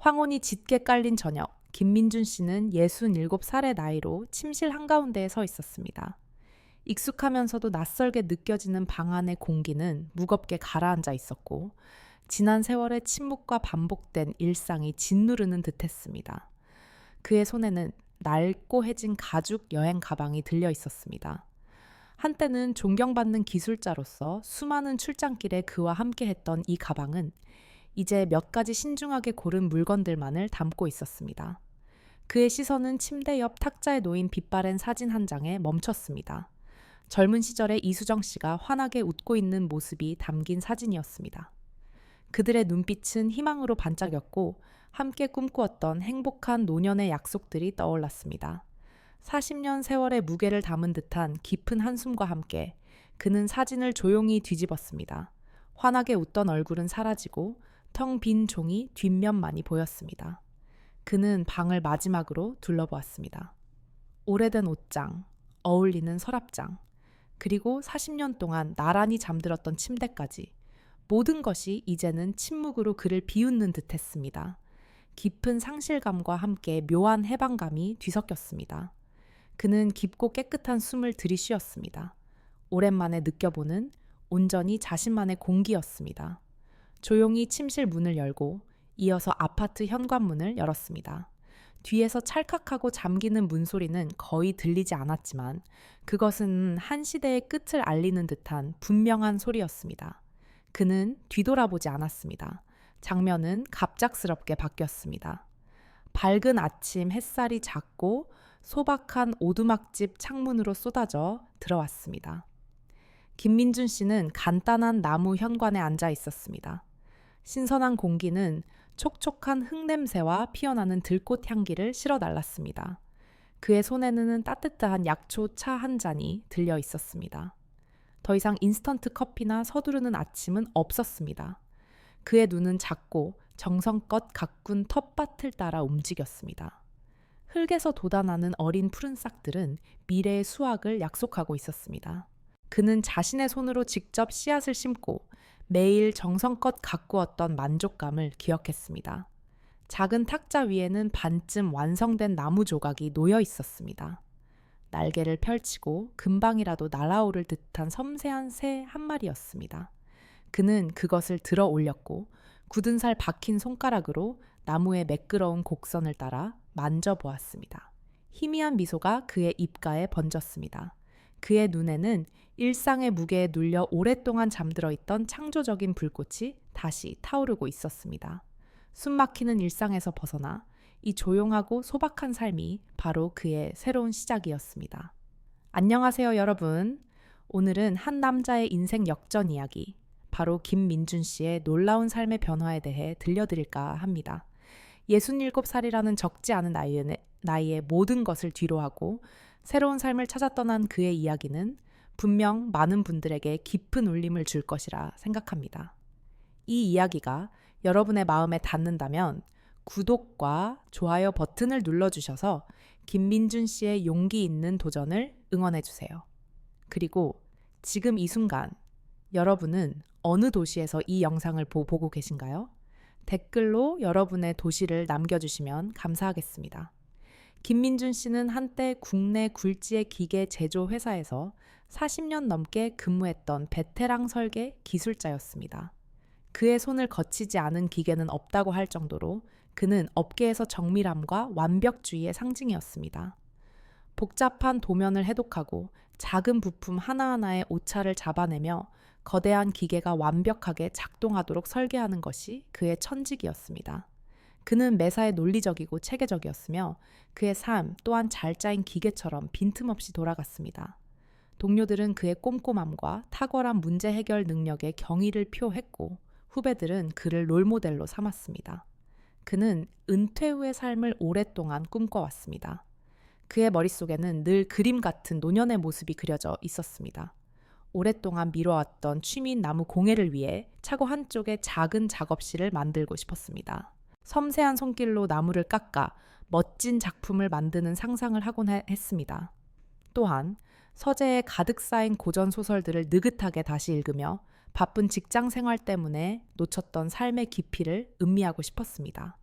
황혼이 짙게 깔린 저녁, 김민준 씨는 67살의 나이로 침실 한가운데에 서 있었습니다. 익숙하면서도 낯설게 느껴지는 방 안의 공기는 무겁게 가라앉아 있었고, 지난 세월의 침묵과 반복된 일상이 짓누르는 듯했습니다. 그의 손에는 낡고 해진 가죽 여행 가방이 들려 있었습니다. 한때는 존경받는 기술자로서 수많은 출장길에 그와 함께했던 이 가방은 이제 몇 가지 신중하게 고른 물건들만을 담고 있었습니다. 그의 시선은 침대 옆 탁자에 놓인 빛바랜 사진 한 장에 멈췄습니다. 젊은 시절에 이수정 씨가 환하게 웃고 있는 모습이 담긴 사진이었습니다. 그들의 눈빛은 희망으로 반짝였고 함께 꿈꾸었던 행복한 노년의 약속들이 떠올랐습니다. 40년 세월의 무게를 담은 듯한 깊은 한숨과 함께 그는 사진을 조용히 뒤집었습니다. 환하게 웃던 얼굴은 사라지고 텅 빈 종이 뒷면만이 보였습니다. 그는 방을 마지막으로 둘러보았습니다. 오래된 옷장, 어울리는 서랍장, 그리고 40년 동안 나란히 잠들었던 침대까지 모든 것이 이제는 침묵으로 그를 비웃는 듯했습니다. 깊은 상실감과 함께 묘한 해방감이 뒤섞였습니다. 그는 깊고 깨끗한 숨을 들이쉬었습니다. 오랜만에 느껴보는 온전히 자신만의 공기였습니다. 조용히 침실 문을 열고 이어서 아파트 현관문을 열었습니다. 뒤에서 찰칵하고 잠기는 문소리는 거의 들리지 않았지만 그것은 한 시대의 끝을 알리는 듯한 분명한 소리였습니다. 그는 뒤돌아보지 않았습니다. 장면은 갑작스럽게 바뀌었습니다. 밝은 아침 햇살이 작고 소박한 오두막집 창문으로 쏟아져 들어왔습니다. 김민준 씨는 간단한 나무 현관에 앉아 있었습니다. 신선한 공기는 촉촉한 흙냄새와 피어나는 들꽃 향기를 실어 날랐습니다. 그의 손에는 따뜻한 약초 차 한 잔이 들려 있었습니다. 더 이상 인스턴트 커피나 서두르는 아침은 없었습니다. 그의 눈은 작고 정성껏 가꾼 텃밭을 따라 움직였습니다. 흙에서 돋아나는 어린 푸른 싹들은 미래의 수확을 약속하고 있었습니다. 그는 자신의 손으로 직접 씨앗을 심고 매일 정성껏 가꾸었던 만족감을 기억했습니다. 작은 탁자 위에는 반쯤 완성된 나무 조각이 놓여 있었습니다. 날개를 펼치고 금방이라도 날아오를 듯한 섬세한 새 한 마리였습니다. 그는 그것을 들어 올렸고 굳은 살 박힌 손가락으로 나무의 매끄러운 곡선을 따라 만져보았습니다. 희미한 미소가 그의 입가에 번졌습니다. 그의 눈에는 일상의 무게에 눌려 오랫동안 잠들어 있던 창조적인 불꽃이 다시 타오르고 있었습니다. 숨막히는 일상에서 벗어나 이 조용하고 소박한 삶이 바로 그의 새로운 시작이었습니다. 안녕하세요, 여러분. 오늘은 한 남자의 인생 역전 이야기, 바로 김민준 씨의 놀라운 삶의 변화에 대해 들려드릴까 합니다. 67살이라는 적지 않은 나이에 모든 것을 뒤로하고 새로운 삶을 찾아 떠난 그의 이야기는 분명 많은 분들에게 깊은 울림을 줄 것이라 생각합니다. 이 이야기가 여러분의 마음에 닿는다면 구독과 좋아요 버튼을 눌러주셔서 김민준 씨의 용기 있는 도전을 응원해주세요. 그리고 지금 이 순간 여러분은 어느 도시에서 이 영상을 보고 계신가요? 댓글로 여러분의 도시를 남겨주시면 감사하겠습니다. 김민준 씨는 한때 국내 굴지의 기계 제조 회사에서 40년 넘게 근무했던 베테랑 설계 기술자였습니다. 그의 손을 거치지 않은 기계는 없다고 할 정도로 그는 업계에서 정밀함과 완벽주의의 상징이었습니다. 복잡한 도면을 해독하고 작은 부품 하나하나의 오차를 잡아내며 거대한 기계가 완벽하게 작동하도록 설계하는 것이 그의 천직이었습니다. 그는 매사에 논리적이고 체계적이었으며 그의 삶 또한 잘 짜인 기계처럼 빈틈없이 돌아갔습니다. 동료들은 그의 꼼꼼함과 탁월한 문제 해결 능력에 경의를 표했고 후배들은 그를 롤모델로 삼았습니다. 그는 은퇴 후의 삶을 오랫동안 꿈꿔왔습니다. 그의 머릿속에는 늘 그림 같은 노년의 모습이 그려져 있었습니다. 오랫동안 미뤄왔던 취미인 나무 공예를 위해 차고 한쪽에 작은 작업실을 만들고 싶었습니다. 섬세한 손길로 나무를 깎아 멋진 작품을 만드는 상상을 하곤 했습니다. 또한 서재에 가득 쌓인 고전 소설들을 느긋하게 다시 읽으며 바쁜 직장 생활 때문에 놓쳤던 삶의 깊이를 음미하고 싶었습니다.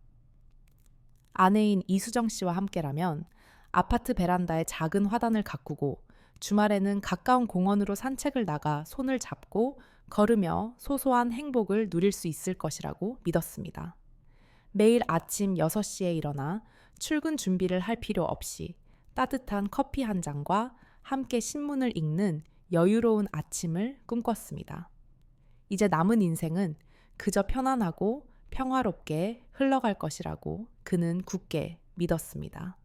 아내인 이수정 씨와 함께라면 아파트 베란다에 작은 화단을 가꾸고 주말에는 가까운 공원으로 산책을 나가 손을 잡고 걸으며 소소한 행복을 누릴 수 있을 것이라고 믿었습니다. 매일 아침 6시에 일어나 출근 준비를 할 필요 없이 따뜻한 커피 한 잔과 함께 신문을 읽는 여유로운 아침을 꿈꿨습니다. 이제 남은 인생은 그저 편안하고 평화롭게 흘러갈 것이라고 그는 굳게 믿었습니다.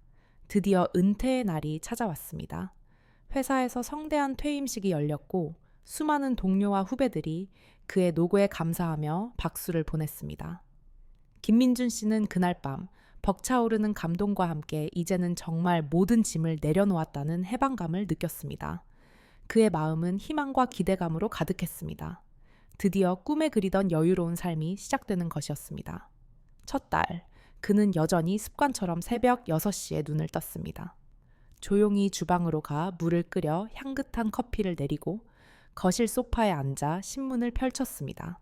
드디어 은퇴의 날이 찾아왔습니다. 회사에서 성대한 퇴임식이 열렸고 수많은 동료와 후배들이 그의 노고에 감사하며 박수를 보냈습니다. 김민준 씨는 그날 밤 벅차오르는 감동과 함께 이제는 정말 모든 짐을 내려놓았다는 해방감을 느꼈습니다. 그의 마음은 희망과 기대감으로 가득했습니다. 드디어 꿈에 그리던 여유로운 삶이 시작되는 것이었습니다. 첫 달, 그는 여전히 습관처럼 새벽 6시에 눈을 떴습니다. 조용히 주방으로 가 물을 끓여 향긋한 커피를 내리고 거실 소파에 앉아 신문을 펼쳤습니다.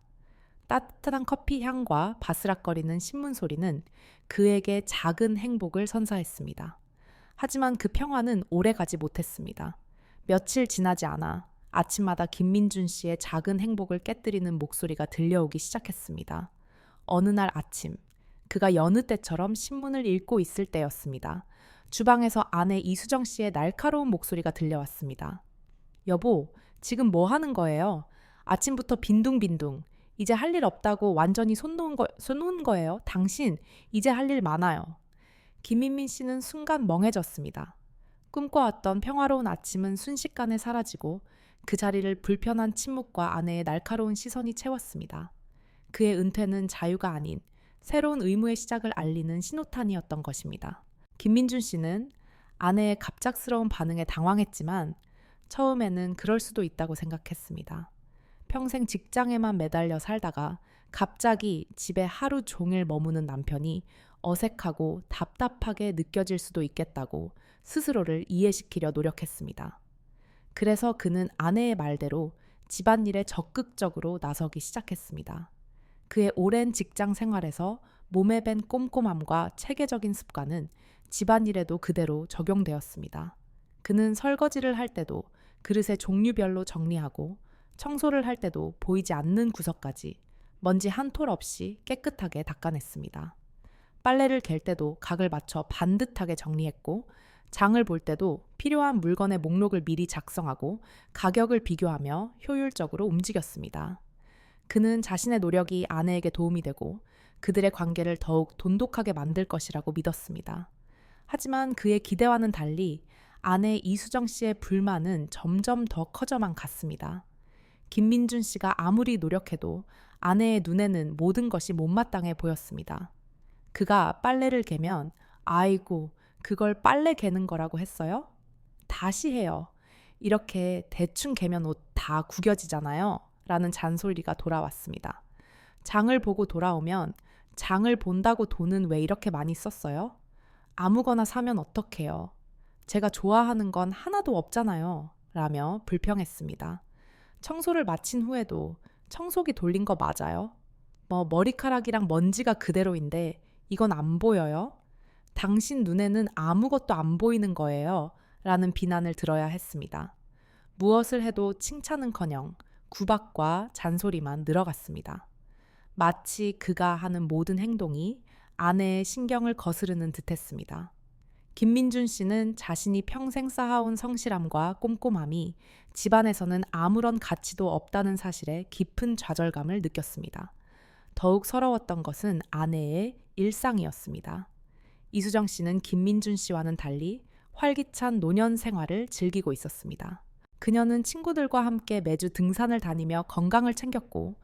따뜻한 커피 향과 바스락거리는 신문 소리는 그에게 작은 행복을 선사했습니다. 하지만 그 평화는 오래 가지 못했습니다. 며칠 지나지 않아 아침마다 김민준 씨의 작은 행복을 깨뜨리는 목소리가 들려오기 시작했습니다. 어느 날 아침, 그가 여느 때처럼 신문을 읽고 있을 때였습니다. 주방에서 아내 이수정 씨의 날카로운 목소리가 들려왔습니다. 여보, 지금 뭐 하는 거예요? 아침부터 빈둥빈둥. 이제 할 일 없다고 완전히 손 놓은 거예요. 당신, 이제 할 일 많아요. 김민민 씨는 순간 멍해졌습니다. 꿈꿔왔던 평화로운 아침은 순식간에 사라지고 그 자리를 불편한 침묵과 아내의 날카로운 시선이 채웠습니다. 그의 은퇴는 자유가 아닌 새로운 의무의 시작을 알리는 신호탄이었던 것입니다. 김민준 씨는 아내의 갑작스러운 반응에 당황했지만 처음에는 그럴 수도 있다고 생각했습니다. 평생 직장에만 매달려 살다가 갑자기 집에 하루 종일 머무는 남편이 어색하고 답답하게 느껴질 수도 있겠다고 스스로를 이해시키려 노력했습니다. 그래서 그는 아내의 말대로 집안일에 적극적으로 나서기 시작했습니다. 그의 오랜 직장 생활에서 몸에 밴 꼼꼼함과 체계적인 습관은 집안일에도 그대로 적용되었습니다. 그는 설거지를 할 때도 그릇의 종류별로 정리하고 청소를 할 때도 보이지 않는 구석까지 먼지 한 톨 없이 깨끗하게 닦아냈습니다. 빨래를 갤 때도 각을 맞춰 반듯하게 정리했고 장을 볼 때도 필요한 물건의 목록을 미리 작성하고 가격을 비교하며 효율적으로 움직였습니다. 그는 자신의 노력이 아내에게 도움이 되고 그들의 관계를 더욱 돈독하게 만들 것이라고 믿었습니다. 하지만 그의 기대와는 달리 아내 이수정 씨의 불만은 점점 더 커져만 갔습니다. 김민준 씨가 아무리 노력해도 아내의 눈에는 모든 것이 못마땅해 보였습니다. 그가 빨래를 개면 아이고, 그걸 빨래 개는 거라고 했어요? 다시 해요. 이렇게 대충 개면 옷 다 구겨지잖아요. 라는 잔소리가 돌아왔습니다. 장을 보고 돌아오면 장을 본다고 돈은 왜 이렇게 많이 썼어요? 아무거나 사면 어떡해요? 제가 좋아하는 건 하나도 없잖아요. 라며 불평했습니다. 청소를 마친 후에도 청소기 돌린 거 맞아요? 머리카락이랑 먼지가 그대로인데 이건 안 보여요? 당신 눈에는 아무것도 안 보이는 거예요. 라는 비난을 들어야 했습니다. 무엇을 해도 칭찬은커녕 구박과 잔소리만 늘어갔습니다. 마치 그가 하는 모든 행동이 아내의 신경을 거스르는 듯했습니다. 김민준 씨는 자신이 평생 쌓아온 성실함과 꼼꼼함이 집안에서는 아무런 가치도 없다는 사실에 깊은 좌절감을 느꼈습니다. 더욱 서러웠던 것은 아내의 일상이었습니다. 이수정 씨는 김민준 씨와는 달리 활기찬 노년 생활을 즐기고 있었습니다. 그녀는 친구들과 함께 매주 등산을 다니며 건강을 챙겼고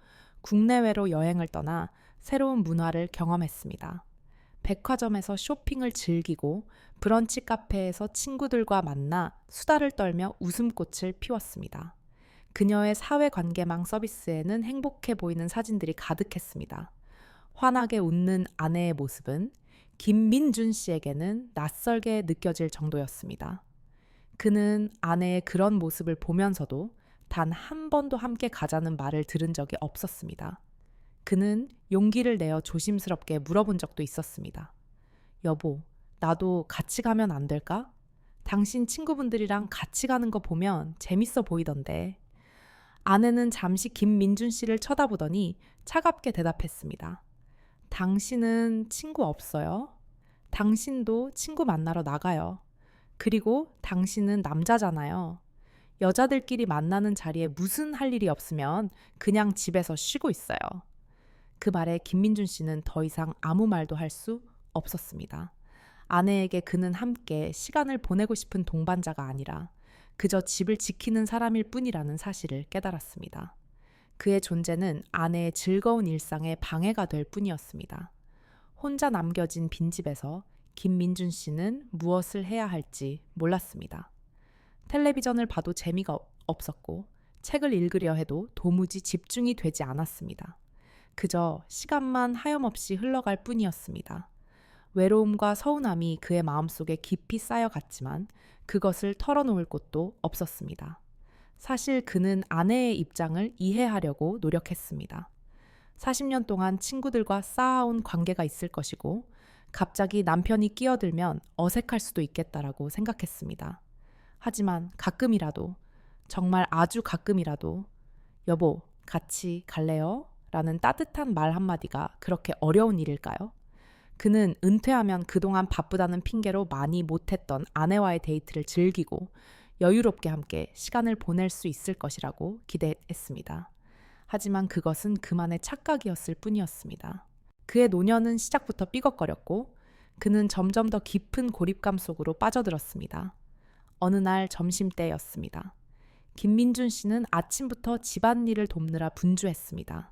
국내외로 여행을 떠나 새로운 문화를 경험했습니다. 백화점에서 쇼핑을 즐기고 브런치 카페에서 친구들과 만나 수다를 떨며 웃음꽃을 피웠습니다. 그녀의 사회관계망 서비스에는 행복해 보이는 사진들이 가득했습니다. 환하게 웃는 아내의 모습은 김민준 씨에게는 낯설게 느껴질 정도였습니다. 그는 아내의 그런 모습을 보면서도 단 한 번도 함께 가자는 말을 들은 적이 없었습니다. 그는 용기를 내어 조심스럽게 물어본 적도 있었습니다. 여보, 나도 같이 가면 안 될까? 당신 친구분들이랑 같이 가는 거 보면 재밌어 보이던데. 아내는 잠시 김민준 씨를 쳐다보더니 차갑게 대답했습니다. 당신은 친구 없어요? 당신도 친구 만나러 나가요. 그리고 당신은 남자잖아요. 여자들끼리 만나는 자리에 무슨 할 일이 없으면 그냥 집에서 쉬고 있어요. 그 말에 김민준 씨는 더 이상 아무 말도 할 수 없었습니다. 아내에게 그는 함께 시간을 보내고 싶은 동반자가 아니라 그저 집을 지키는 사람일 뿐이라는 사실을 깨달았습니다. 그의 존재는 아내의 즐거운 일상에 방해가 될 뿐이었습니다. 혼자 남겨진 빈집에서 김민준 씨는 무엇을 해야 할지 몰랐습니다. 텔레비전을 봐도 재미가 없었고 책을 읽으려 해도 도무지 집중이 되지 않았습니다. 그저 시간만 하염없이 흘러갈 뿐이었습니다. 외로움과 서운함이 그의 마음속에 깊이 쌓여갔지만 그것을 털어놓을 곳도 없었습니다. 사실 그는 아내의 입장을 이해하려고 노력했습니다. 40년 동안 친구들과 쌓아온 관계가 있을 것이고 갑자기 남편이 끼어들면 어색할 수도 있겠다라고 생각했습니다. 하지만 가끔이라도, 정말 아주 가끔이라도 여보, 같이 갈래요? 라는 따뜻한 말 한마디가 그렇게 어려운 일일까요? 그는 은퇴하면 그동안 바쁘다는 핑계로 많이 못했던 아내와의 데이트를 즐기고 여유롭게 함께 시간을 보낼 수 있을 것이라고 기대했습니다. 하지만 그것은 그만의 착각이었을 뿐이었습니다. 그의 노년은 시작부터 삐걱거렸고 그는 점점 더 깊은 고립감 속으로 빠져들었습니다. 어느 날 점심때였습니다. 김민준 씨는 아침부터 집안일을 돕느라 분주했습니다.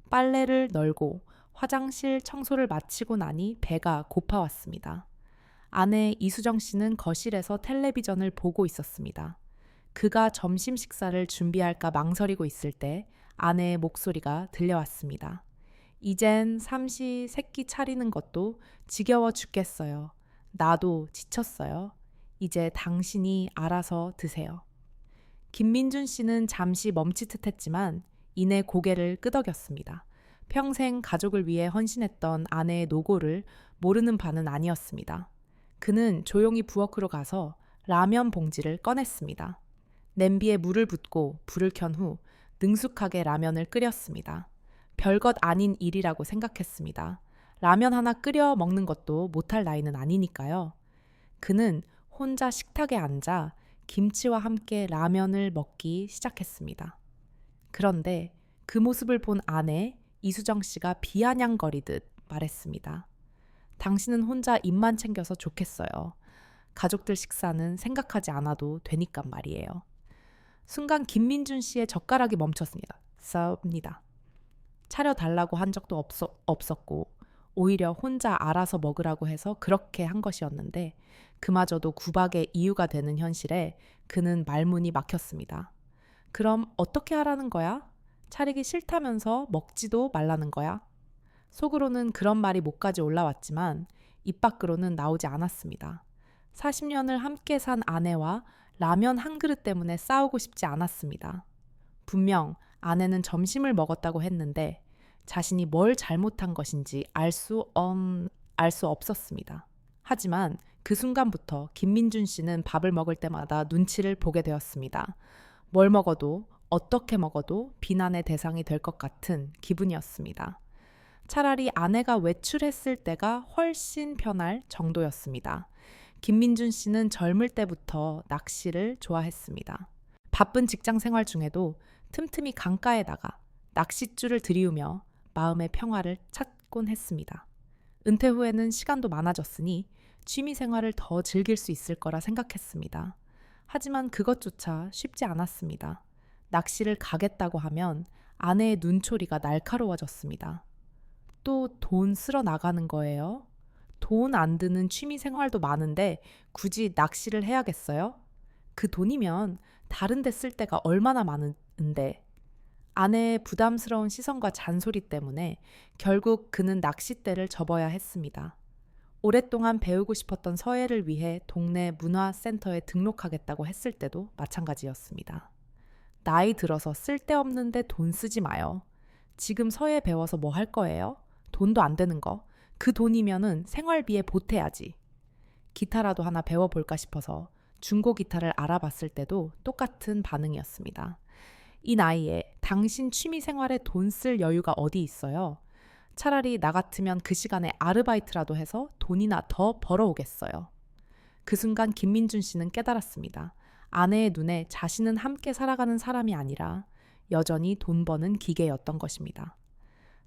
빨래를 널고 화장실 청소를 마치고 나니 배가 고파왔습니다. 아내 이수정 씨는 거실에서 텔레비전을 보고 있었습니다. 그가 점심 식사를 준비할까 망설이고 있을 때 아내의 목소리가 들려왔습니다. 이젠 삼시 세끼 차리는 것도 지겨워 죽겠어요. 나도 지쳤어요. 이제 당신이 알아서 드세요. 김민준 씨는 잠시 멈칫했지만 이내 고개를 끄덕였습니다. 평생 가족을 위해 헌신했던 아내의 노고를 모르는 바는 아니었습니다. 그는 조용히 부엌으로 가서 라면 봉지를 꺼냈습니다. 냄비에 물을 붓고 불을 켠 후 능숙하게 라면을 끓였습니다. 별것 아닌 일이라고 생각했습니다. 라면 하나 끓여 먹는 것도 못할 나이는 아니니까요. 그는 혼자 식탁에 앉아 김치와 함께 라면을 먹기 시작했습니다. 그런데 그 모습을 본 아내 이수정 씨가 비아냥거리듯 말했습니다. 당신은 혼자 입만 챙겨서 좋겠어요. 가족들 식사는 생각하지 않아도 되니까 말이에요. 순간 김민준 씨의 젓가락이 멈췄습니다. 차려달라고 한 적도 없었고 오히려 혼자 알아서 먹으라고 해서 그렇게 한 것이었는데 그마저도 구박의 이유가 되는 현실에 그는 말문이 막혔습니다. 그럼 어떻게 하라는 거야? 차리기 싫다면서 먹지도 말라는 거야? 속으로는 그런 말이 목까지 올라왔지만 입 밖으로는 나오지 않았습니다. 40년을 함께 산 아내와 라면 한 그릇 때문에 싸우고 싶지 않았습니다. 분명 아내는 점심을 먹었다고 했는데 자신이 뭘 잘못한 것인지 알 수 없었습니다. 하지만 그 순간부터 김민준 씨는 밥을 먹을 때마다 눈치를 보게 되었습니다. 뭘 먹어도 어떻게 먹어도 비난의 대상이 될 것 같은 기분이었습니다. 차라리 아내가 외출했을 때가 훨씬 편할 정도였습니다. 김민준 씨는 젊을 때부터 낚시를 좋아했습니다. 바쁜 직장 생활 중에도 틈틈이 강가에 나가 낚싯줄을 들이우며 마음의 평화를 찾곤 했습니다. 은퇴 후에는 시간도 많아졌으니 취미 생활을 더 즐길 수 있을 거라 생각했습니다. 하지만 그것조차 쉽지 않았습니다. 낚시를 가겠다고 하면 아내의 눈초리가 날카로워졌습니다. 또 돈 쓸어 나가는 거예요? 돈 안 드는 취미 생활도 많은데 굳이 낚시를 해야겠어요? 그 돈이면 다른 데 쓸 데가 얼마나 많은데. 아내의 부담스러운 시선과 잔소리 때문에 결국 그는 낚싯대를 접어야 했습니다. 오랫동안 배우고 싶었던 서예를 위해 동네 문화센터에 등록하겠다고 했을 때도 마찬가지였습니다. 나이 들어서 쓸데없는데 돈 쓰지 마요. 지금 서예 배워서 뭐 할 거예요? 돈도 안 되는 거. 그 돈이면은 생활비에 보태야지. 기타라도 하나 배워볼까 싶어서 중고 기타를 알아봤을 때도 똑같은 반응이었습니다. 이 나이에 당신 취미 생활에 돈 쓸 여유가 어디 있어요? 차라리 나 같으면 그 시간에 아르바이트라도 해서 돈이나 더 벌어오겠어요. 그 순간 김민준 씨는 깨달았습니다. 아내의 눈에 자신은 함께 살아가는 사람이 아니라 여전히 돈 버는 기계였던 것입니다.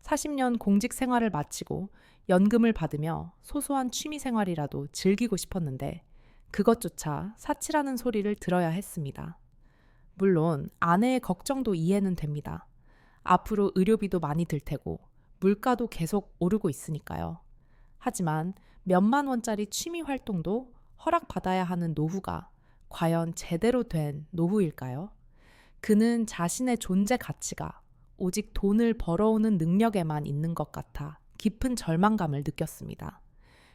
40년 공직 생활을 마치고 연금을 받으며 소소한 취미 생활이라도 즐기고 싶었는데 그것조차 사치라는 소리를 들어야 했습니다. 물론 아내의 걱정도 이해는 됩니다. 앞으로 의료비도 많이 들 테고 물가도 계속 오르고 있으니까요. 하지만 몇만 원짜리 취미 활동도 허락받아야 하는 노후가 과연 제대로 된 노후일까요? 그는 자신의 존재 가치가 오직 돈을 벌어오는 능력에만 있는 것 같아 깊은 절망감을 느꼈습니다.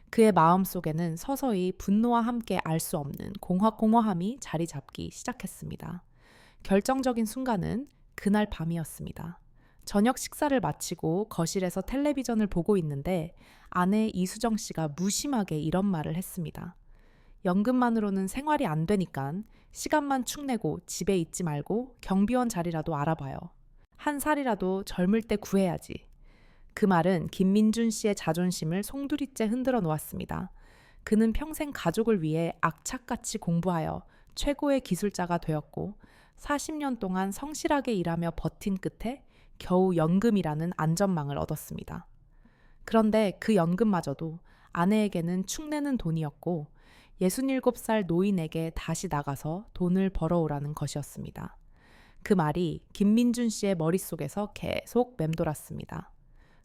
그의 마음속에는 서서히 분노와 함께 알 수 없는 공허함이 자리 잡기 시작했습니다. 결정적인 순간은 그날 밤이었습니다. 저녁 식사를 마치고 거실에서 텔레비전을 보고 있는데 아내 이수정 씨가 무심하게 이런 말을 했습니다. 연금만으로는 생활이 안 되니깐 시간만 축내고 집에 있지 말고 경비원 자리라도 알아봐요. 한 살이라도 젊을 때 구해야지. 그 말은 김민준 씨의 자존심을 송두리째 흔들어 놓았습니다. 그는 평생 가족을 위해 악착같이 공부하여 최고의 기술자가 되었고 40년 동안 성실하게 일하며 버틴 끝에 겨우 연금이라는 안전망을 얻었습니다. 그런데 그 연금마저도 아내에게는 축내는 돈이었고 67살 노인에게 다시 나가서 돈을 벌어오라는 것이었습니다. 그 말이 김민준 씨의 머릿속에서 계속 맴돌았습니다.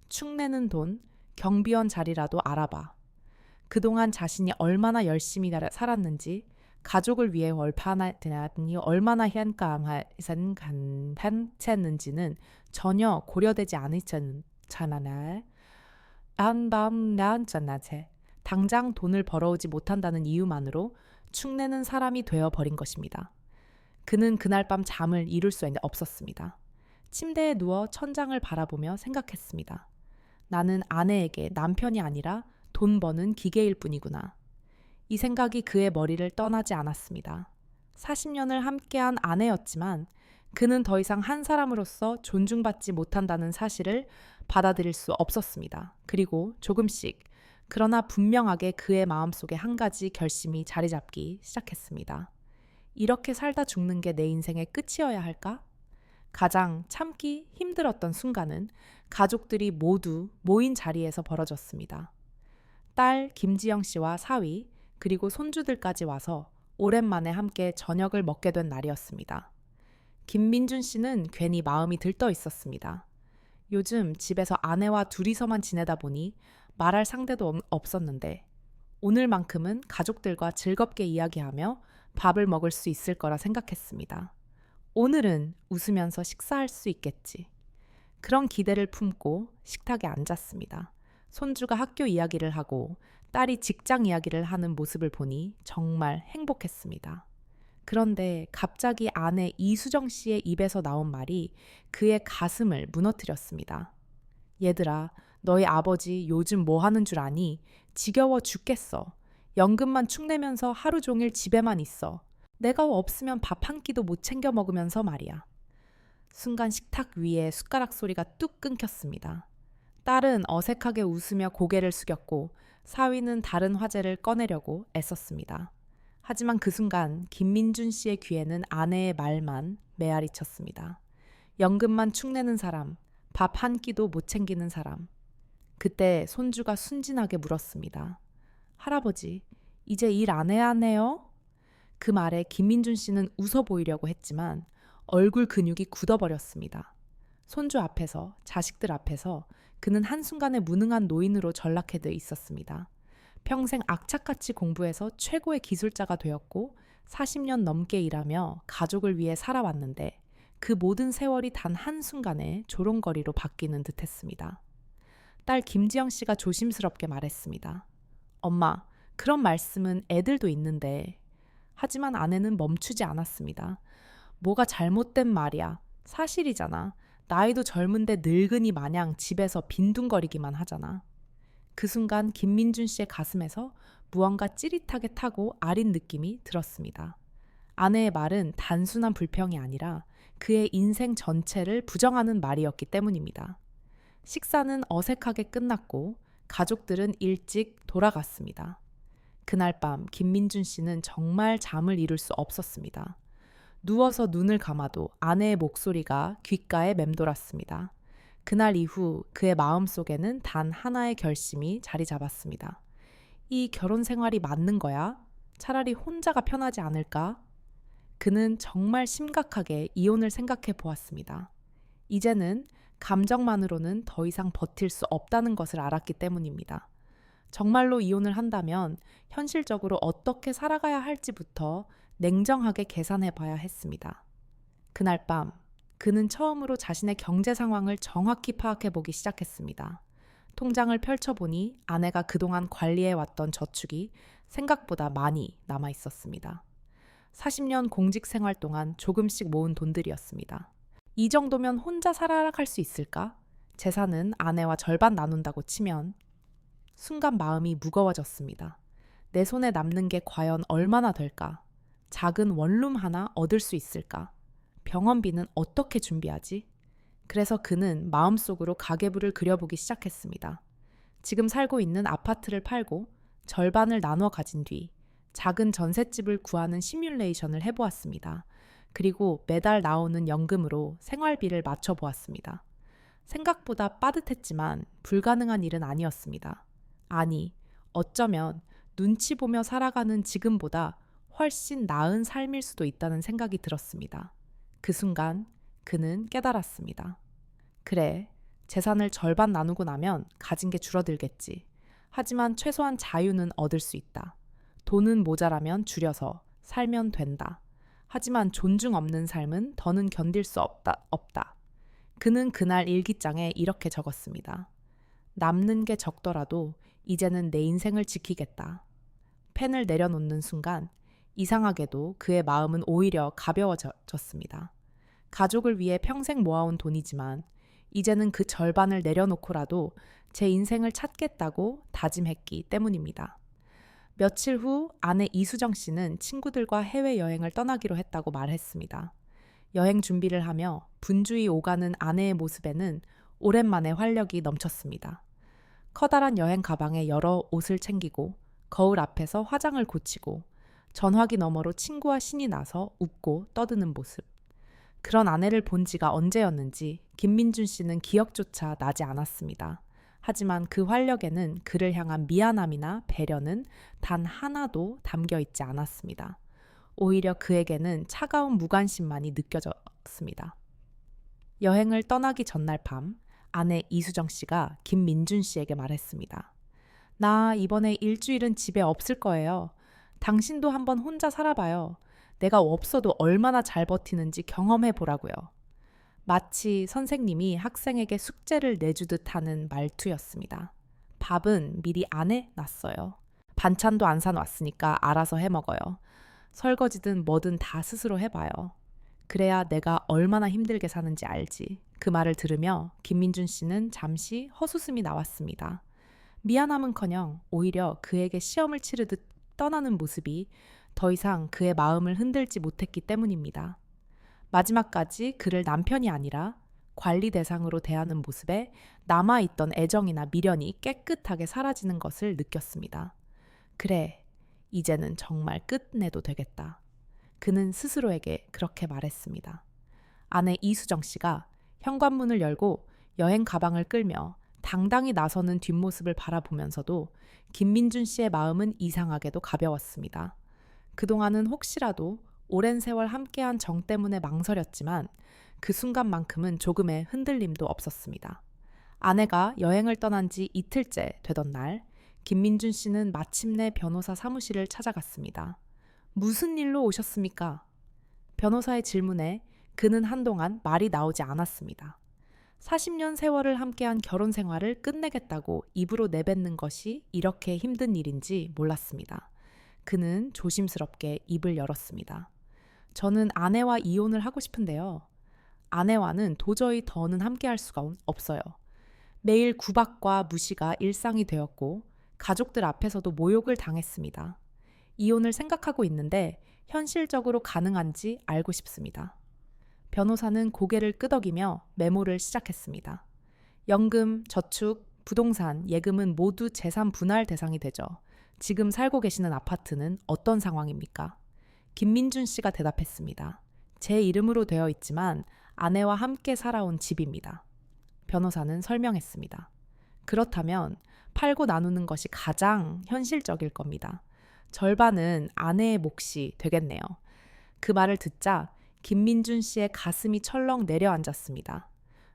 축내는 돈, 경비원 자리라도 알아봐. 그동안 자신이 얼마나 열심히 살았는지, 가족을 위해 얼마나 현감했는지는 전혀 고려되지 않았잖아. 당장 돈을 벌어오지 못한다는 이유만으로 축내는 사람이 되어버린 것입니다. 그는 그날 밤 잠을 이룰 수 없었습니다. 침대에 누워 천장을 바라보며 생각했습니다. 나는 아내에게 남편이 아니라 돈 버는 기계일 뿐이구나. 이 생각이 그의 머리를 떠나지 않았습니다. 40년을 함께한 아내였지만 그는 더 이상 한 사람으로서 존중받지 못한다는 사실을 받아들일 수 없었습니다. 그리고 조금씩 그러나 분명하게 그의 마음속에 한 가지 결심이 자리 잡기 시작했습니다. 이렇게 살다 죽는 게 내 인생의 끝이어야 할까? 가장 참기 힘들었던 순간은 가족들이 모두 모인 자리에서 벌어졌습니다. 딸 김지영 씨와 사위 그리고 손주들까지 와서 오랜만에 함께 저녁을 먹게 된 날이었습니다. 김민준 씨는 괜히 마음이 들떠 있었습니다. 요즘 집에서 아내와 둘이서만 지내다 보니 말할 상대도 없었는데 오늘만큼은 가족들과 즐겁게 이야기하며 밥을 먹을 수 있을 거라 생각했습니다. 오늘은 웃으면서 식사할 수 있겠지. 그런 기대를 품고 식탁에 앉았습니다. 손주가 학교 이야기를 하고 딸이 직장 이야기를 하는 모습을 보니 정말 행복했습니다. 그런데 갑자기 아내 이수정 씨의 입에서 나온 말이 그의 가슴을 무너뜨렸습니다. 얘들아, 너희 아버지 요즘 뭐 하는 줄 아니? 지겨워 죽겠어. 연금만 축내면서 하루 종일 집에만 있어. 내가 없으면 밥 한 끼도 못 챙겨 먹으면서 말이야. 순간 식탁 위에 숟가락 소리가 뚝 끊겼습니다. 딸은 어색하게 웃으며 고개를 숙였고 사위는 다른 화제를 꺼내려고 애썼습니다. 하지만 그 순간 김민준 씨의 귀에는 아내의 말만 메아리 쳤습니다. 연금만 축내는 사람, 밥 한 끼도 못 챙기는 사람. 그때 손주가 순진하게 물었습니다. 할아버지, 이제 일 안 해야 하네요? 그 말에 김민준 씨는 웃어 보이려고 했지만 얼굴 근육이 굳어버렸습니다. 손주 앞에서, 자식들 앞에서 그는 한순간에 무능한 노인으로 전락해 있었습니다. 평생 악착같이 공부해서 최고의 기술자가 되었고 40년 넘게 일하며 가족을 위해 살아왔는데 그 모든 세월이 단 한순간에 조롱거리로 바뀌는 듯했습니다. 딸 김지영 씨가 조심스럽게 말했습니다. 엄마, 그런 말씀은 애들도 있는데. 하지만 아내는 멈추지 않았습니다. 뭐가 잘못된 말이야. 사실이잖아. 나이도 젊은데 늙은이 마냥 집에서 빈둥거리기만 하잖아. 그 순간 김민준 씨의 가슴에서 무언가 찌릿하게 타고 아린 느낌이 들었습니다. 아내의 말은 단순한 불평이 아니라 그의 인생 전체를 부정하는 말이었기 때문입니다. 식사는 어색하게 끝났고 가족들은 일찍 돌아갔습니다. 그날 밤 김민준 씨는 정말 잠을 이룰 수 없었습니다. 누워서 눈을 감아도 아내의 목소리가 귓가에 맴돌았습니다. 그날 이후 그의 마음속에는 단 하나의 결심이 자리 잡았습니다. 이 결혼 생활이 맞는 거야? 차라리 혼자가 편하지 않을까? 그는 정말 심각하게 이혼을 생각해 보았습니다. 이제는 감정만으로는 더 이상 버틸 수 없다는 것을 알았기 때문입니다. 정말로 이혼을 한다면 현실적으로 어떻게 살아가야 할지부터 냉정하게 계산해 봐야 했습니다. 그날 밤, 그는 처음으로 자신의 경제 상황을 정확히 파악해 보기 시작했습니다. 통장을 펼쳐보니 아내가 그동안 관리해왔던 저축이 생각보다 많이 남아 있었습니다. 40년 공직 생활 동안 조금씩 모은 돈들이었습니다. 이 정도면 혼자 살아갈 수 있을까? 재산은 아내와 절반 나눈다고 치면 순간 마음이 무거워졌습니다. 내 손에 남는 게 과연 얼마나 될까? 작은 원룸 하나 얻을 수 있을까? 병원비는 어떻게 준비하지? 그래서 그는 마음속으로 가계부를 그려보기 시작했습니다. 지금 살고 있는 아파트를 팔고 절반을 나눠 가진 뒤 작은 전셋집을 구하는 시뮬레이션을 해보았습니다. 그리고 매달 나오는 연금으로 생활비를 맞춰보았습니다. 생각보다 빠듯했지만 불가능한 일은 아니었습니다. 아니, 어쩌면 눈치 보며 살아가는 지금보다 훨씬 나은 삶일 수도 있다는 생각이 들었습니다. 그 순간 그는 깨달았습니다. 그래, 재산을 절반 나누고 나면 가진 게 줄어들겠지. 하지만 최소한 자유는 얻을 수 있다. 돈은 모자라면 줄여서 살면 된다. 하지만 존중 없는 삶은 더는 견딜 수 없다. 그는 그날 일기장에 이렇게 적었습니다. 남는 게 적더라도 이제는 내 인생을 지키겠다. 펜을 내려놓는 순간 이상하게도 그의 마음은 오히려 가벼워졌습니다. 가족을 위해 평생 모아온 돈이지만 이제는 그 절반을 내려놓고라도 제 인생을 찾겠다고 다짐했기 때문입니다. 며칠 후 아내 이수정 씨는 친구들과 해외여행을 떠나기로 했다고 말했습니다. 여행 준비를 하며 분주히 오가는 아내의 모습에는 오랜만에 활력이 넘쳤습니다. 커다란 여행 가방에 여러 옷을 챙기고 거울 앞에서 화장을 고치고 전화기 너머로 친구와 신이 나서 웃고 떠드는 모습. 그런 아내를 본 지가 언제였는지 김민준 씨는 기억조차 나지 않았습니다. 하지만 그 활력에는 그를 향한 미안함이나 배려는 단 하나도 담겨 있지 않았습니다. 오히려 그에게는 차가운 무관심만이 느껴졌습니다. 여행을 떠나기 전날 밤, 아내 이수정 씨가 김민준 씨에게 말했습니다. 나 이번에 일주일은 집에 없을 거예요. 당신도 한번 혼자 살아봐요. 내가 없어도 얼마나 잘 버티는지 경험해 보라고요. 마치 선생님이 학생에게 숙제를 내주듯 하는 말투였습니다. 밥은 미리 안 해놨어요. 반찬도 안 사놨으니까 알아서 해먹어요. 설거지든 뭐든 다 스스로 해봐요. 그래야 내가 얼마나 힘들게 사는지 알지. 그 말을 들으며 김민준 씨는 잠시 헛웃음이 나왔습니다. 미안함은커녕 오히려 그에게 시험을 치르듯 떠나는 모습이 더 이상 그의 마음을 흔들지 못했기 때문입니다. 마지막까지 그를 남편이 아니라 관리 대상으로 대하는 모습에 남아있던 애정이나 미련이 깨끗하게 사라지는 것을 느꼈습니다. 그래, 이제는 정말 끝내도 되겠다. 그는 스스로에게 그렇게 말했습니다. 아내 이수정 씨가 현관문을 열고 여행 가방을 끌며 당당히 나서는 뒷모습을 바라보면서도 김민준 씨의 마음은 이상하게도 가벼웠습니다. 그동안은 혹시라도 오랜 세월 함께한 정 때문에 망설였지만 그 순간만큼은 조금의 흔들림도 없었습니다. 아내가 여행을 떠난 지 이틀째 되던 날, 김민준 씨는 마침내 변호사 사무실을 찾아갔습니다. 무슨 일로 오셨습니까? 변호사의 질문에 그는 한동안 말이 나오지 않았습니다. 40년 세월을 함께한 결혼 생활을 끝내겠다고 입으로 내뱉는 것이 이렇게 힘든 일인지 몰랐습니다. 그는 조심스럽게 입을 열었습니다. 저는 아내와 이혼을 하고 싶은데요. 아내와는 도저히 더는 함께할 수가 없어요. 매일 구박과 무시가 일상이 되었고 가족들 앞에서도 모욕을 당했습니다. 이혼을 생각하고 있는데 현실적으로 가능한지 알고 싶습니다. 변호사는 고개를 끄덕이며 메모를 시작했습니다. 연금, 저축, 부동산, 예금은 모두 재산 분할 대상이 되죠. 지금 살고 계시는 아파트는 어떤 상황입니까? 김민준 씨가 대답했습니다. 제 이름으로 되어 있지만 아내와 함께 살아온 집입니다. 변호사는 설명했습니다. 그렇다면 팔고 나누는 것이 가장 현실적일 겁니다. 절반은 아내의 몫이 되겠네요. 그 말을 듣자 김민준 씨의 가슴이 철렁 내려앉았습니다.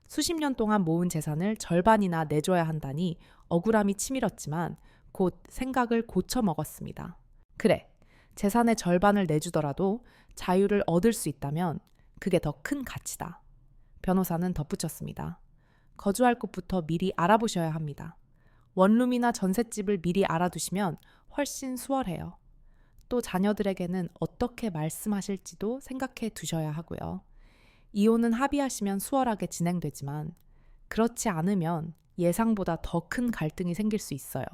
수십 년 동안 모은 재산을 절반이나 내줘야 한다니 억울함이 치밀었지만 곧 생각을 고쳐 먹었습니다. 그래, 재산의 절반을 내주더라도 자유를 얻을 수 있다면 그게 더 큰 가치다. 변호사는 덧붙였습니다. 거주할 곳부터 미리 알아보셔야 합니다. 원룸이나 전셋집을 미리 알아두시면 훨씬 수월해요. 또 자녀들에게는 어떻게 말씀하실지도 생각해 두셔야 하고요. 이혼은 합의하시면 수월하게 진행되지만 그렇지 않으면 예상보다 더 큰 갈등이 생길 수 있어요.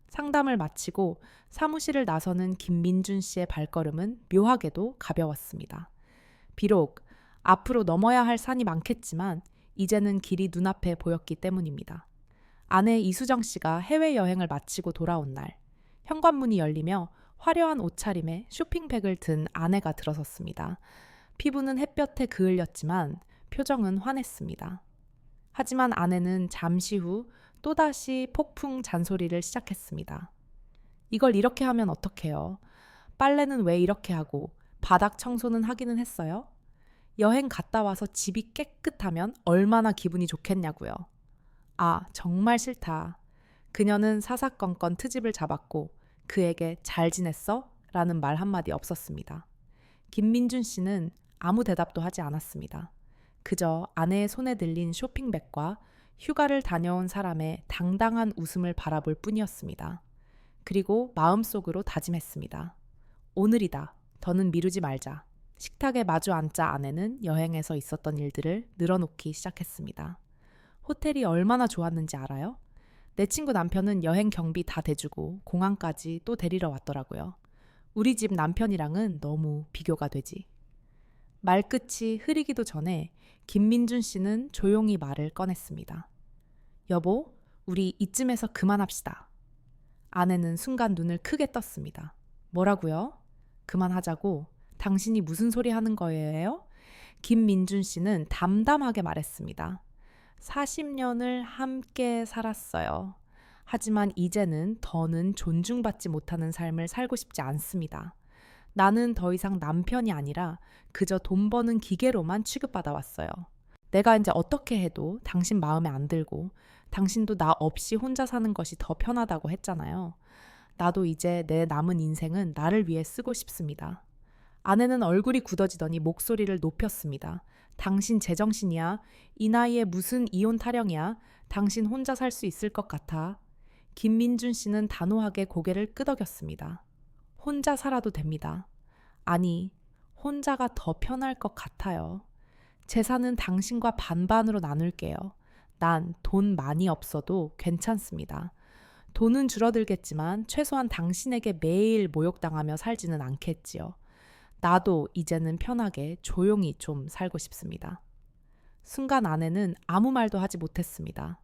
상담을 마치고 사무실을 나서는 김민준 씨의 발걸음은 묘하게도 가벼웠습니다. 비록 앞으로 넘어야 할 산이 많겠지만 이제는 길이 눈앞에 보였기 때문입니다. 아내 이수정 씨가 해외여행을 마치고 돌아온 날, 현관문이 열리며 화려한 옷차림에 쇼핑백을 든 아내가 들어섰습니다. 피부는 햇볕에 그을렸지만 표정은 환했습니다. 하지만 아내는 잠시 후 또다시 폭풍 잔소리를 시작했습니다. 이걸 이렇게 하면 어떡해요? 빨래는 왜 이렇게 하고 바닥 청소는 하기는 했어요? 여행 갔다 와서 집이 깨끗하면 얼마나 기분이 좋겠냐고요. 아, 정말 싫다. 그녀는 사사건건 트집을 잡았고 그에게 잘 지냈어? 라는 말 한마디 없었습니다. 김민준 씨는 아무 대답도 하지 않았습니다. 그저 아내의 손에 들린 쇼핑백과 휴가를 다녀온 사람의 당당한 웃음을 바라볼 뿐이었습니다. 그리고 마음속으로 다짐했습니다. 오늘이다. 더는 미루지 말자. 식탁에 마주 앉자 아내는 여행에서 있었던 일들을 늘어놓기 시작했습니다. 호텔이 얼마나 좋았는지 알아요? 내 친구 남편은 여행 경비 다 대주고 공항까지 또 데리러 왔더라고요. 우리 집 남편이랑은 너무 비교가 되지. 말끝이 흐리기도 전에 김민준 씨는 조용히 말을 꺼냈습니다. 여보, 우리 이쯤에서 그만합시다. 아내는 순간 눈을 크게 떴습니다. 뭐라고요? 그만하자고? 당신이 무슨 소리 하는 거예요? 김민준 씨는 담담하게 말했습니다. 40년을 함께 살았어요. 하지만 이제는 더는 존중받지 못하는 삶을 살고 싶지 않습니다. 나는 더 이상 남편이 아니라 그저 돈 버는 기계로만 취급받아 왔어요. 내가 이제 어떻게 해도 당신 마음에 안 들고 당신도 나 없이 혼자 사는 것이 더 편하다고 했잖아요. 나도 이제 내 남은 인생은 나를 위해 쓰고 싶습니다. 아내는 얼굴이 굳어지더니 목소리를 높였습니다. 당신 제정신이야? 이 나이에 무슨 이혼 타령이야? 당신 혼자 살 수 있을 것 같아. 김민준 씨는 단호하게 고개를 끄덕였습니다. 혼자 살아도 됩니다. 아니, 혼자가 더 편할 것 같아요. 재산은 당신과 반반으로 나눌게요. 난 돈 많이 없어도 괜찮습니다. 돈은 줄어들겠지만 최소한 당신에게 매일 모욕당하며 살지는 않겠지요. 나도 이제는 편하게 조용히 좀 살고 싶습니다. 순간 아내는 아무 말도 하지 못했습니다.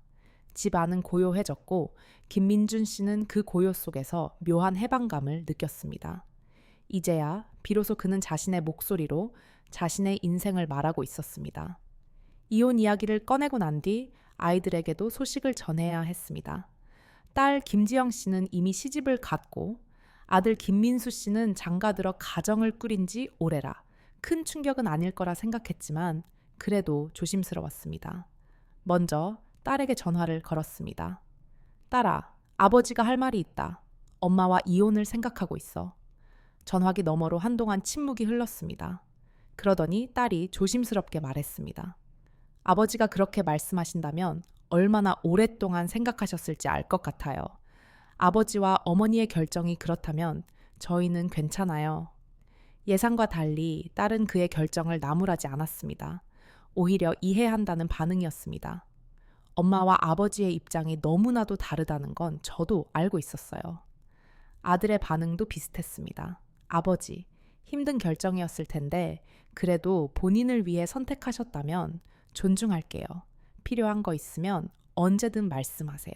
집 안은 고요해졌고 김민준 씨는 그 고요 속에서 묘한 해방감을 느꼈습니다. 이제야 비로소 그는 자신의 목소리로 자신의 인생을 말하고 있었습니다. 이혼 이야기를 꺼내고 난 뒤 아이들에게도 소식을 전해야 했습니다. 딸 김지영 씨는 이미 시집을 갔고 아들 김민수 씨는 장가들어 가정을 꾸린 지 오래라. 큰 충격은 아닐 거라 생각했지만 그래도 조심스러웠습니다. 먼저 딸에게 전화를 걸었습니다. 딸아, 아버지가 할 말이 있다. 엄마와 이혼을 생각하고 있어. 전화기 너머로 한동안 침묵이 흘렀습니다. 그러더니 딸이 조심스럽게 말했습니다. 아버지가 그렇게 말씀하신다면 얼마나 오랫동안 생각하셨을지 알 것 같아요. 아버지와 어머니의 결정이 그렇다면 저희는 괜찮아요. 예상과 달리 딸은 그의 결정을 나무라지 않았습니다. 오히려 이해한다는 반응이었습니다. 엄마와 아버지의 입장이 너무나도 다르다는 건 저도 알고 있었어요. 아들의 반응도 비슷했습니다. 아버지, 힘든 결정이었을 텐데 그래도 본인을 위해 선택하셨다면 존중할게요. 필요한 거 있으면 언제든 말씀하세요.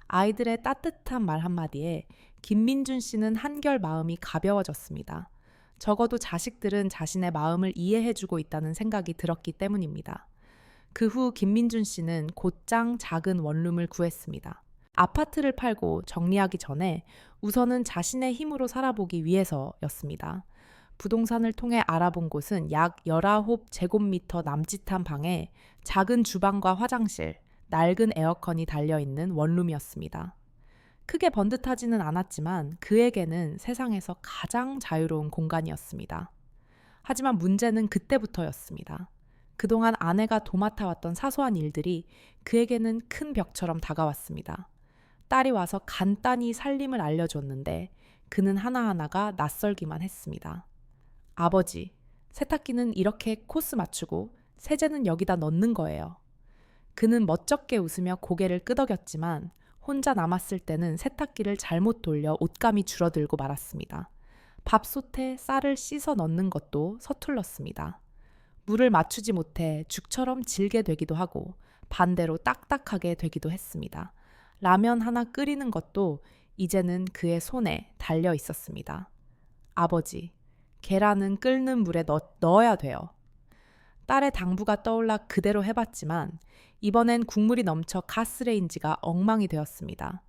아이들의 따뜻한 말 한마디에 김민준 씨는 한결 마음이 가벼워졌습니다. 적어도 자식들은 자신의 마음을 이해해주고 있다는 생각이 들었기 때문입니다. 그 후 김민준 씨는 곧장 작은 원룸을 구했습니다. 아파트를 팔고 정리하기 전에 우선은 자신의 힘으로 살아보기 위해서였습니다. 부동산을 통해 알아본 곳은 약 19제곱미터 남짓한 방에 작은 주방과 화장실, 낡은 에어컨이 달려있는 원룸이었습니다. 크게 번듯하지는 않았지만 그에게는 세상에서 가장 자유로운 공간이었습니다. 하지만 문제는 그때부터였습니다. 그동안 아내가 도맡아왔던 사소한 일들이 그에게는 큰 벽처럼 다가왔습니다. 딸이 와서 간단히 살림을 알려줬는데 그는 하나하나가 낯설기만 했습니다. 아버지, 세탁기는 이렇게 코스 맞추고 세제는 여기다 넣는 거예요. 그는 멋쩍게 웃으며 고개를 끄덕였지만 혼자 남았을 때는 세탁기를 잘못 돌려 옷감이 줄어들고 말았습니다. 밥솥에 쌀을 씻어 넣는 것도 서툴렀습니다. 물을 맞추지 못해 죽처럼 질게 되기도 하고 반대로 딱딱하게 되기도 했습니다. 라면 하나 끓이는 것도 이제는 그의 손에 달려 있었습니다. 아버지, 계란은 끓는 물에 넣어야 돼요. 딸의 당부가 떠올라 그대로 해봤지만 이번엔 국물이 넘쳐 가스레인지가 엉망이 되었습니다.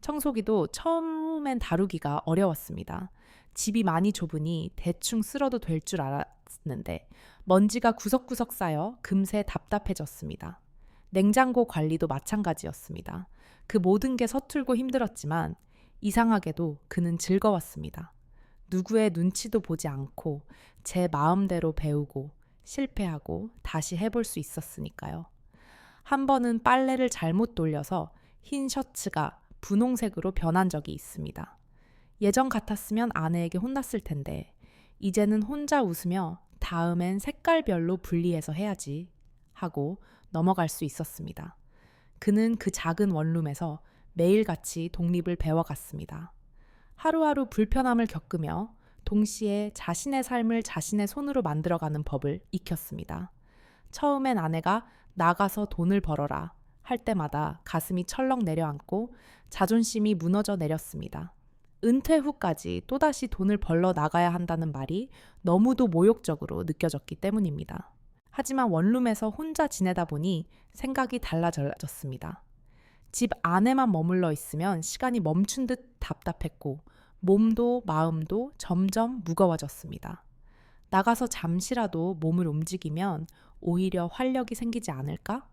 청소기도 처음엔 다루기가 어려웠습니다. 집이 많이 좁으니 대충 쓸어도 될 줄 알았는데 먼지가 구석구석 쌓여 금세 답답해졌습니다. 냉장고 관리도 마찬가지였습니다. 그 모든 게 서툴고 힘들었지만 이상하게도 그는 즐거웠습니다. 누구의 눈치도 보지 않고 제 마음대로 배우고 실패하고 다시 해볼 수 있었으니까요. 한 번은 빨래를 잘못 돌려서 흰 셔츠가 분홍색으로 변한 적이 있습니다. 예전 같았으면 아내에게 혼났을 텐데 이제는 혼자 웃으며 다음엔 색깔별로 분리해서 해야지 하고 넘어갈 수 있었습니다. 그는 그 작은 원룸에서 매일같이 독립을 배워갔습니다. 하루하루 불편함을 겪으며 동시에 자신의 삶을 자신의 손으로 만들어가는 법을 익혔습니다. 처음엔 아내가 나가서 돈을 벌어라 할 때마다 가슴이 철렁 내려앉고 자존심이 무너져 내렸습니다. 은퇴 후까지 또다시 돈을 벌러 나가야 한다는 말이 너무도 모욕적으로 느껴졌기 때문입니다. 하지만 원룸에서 혼자 지내다 보니 생각이 달라졌습니다. 집 안에만 머물러 있으면 시간이 멈춘 듯 답답했고 몸도 마음도 점점 무거워졌습니다. 나가서 잠시라도 몸을 움직이면 오히려 활력이 생기지 않을까?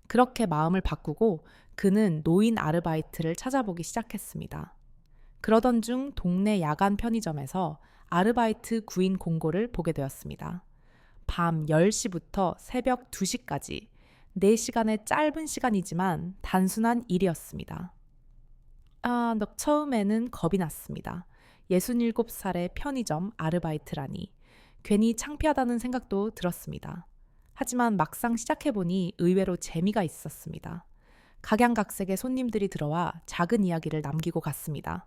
그렇게 마음을 바꾸고 그는 노인 아르바이트를 찾아보기 시작했습니다. 그러던 중 동네 야간 편의점에서 아르바이트 구인 공고를 보게 되었습니다. 밤 10시부터 새벽 2시까지 4시간의 짧은 시간이지만 단순한 일이었습니다. 처음에는 겁이 났습니다. 67살의 편의점 아르바이트라니 괜히 창피하다는 생각도 들었습니다. 하지만 막상 시작해보니 의외로 재미가 있었습니다. 각양각색의 손님들이 들어와 작은 이야기를 남기고 갔습니다.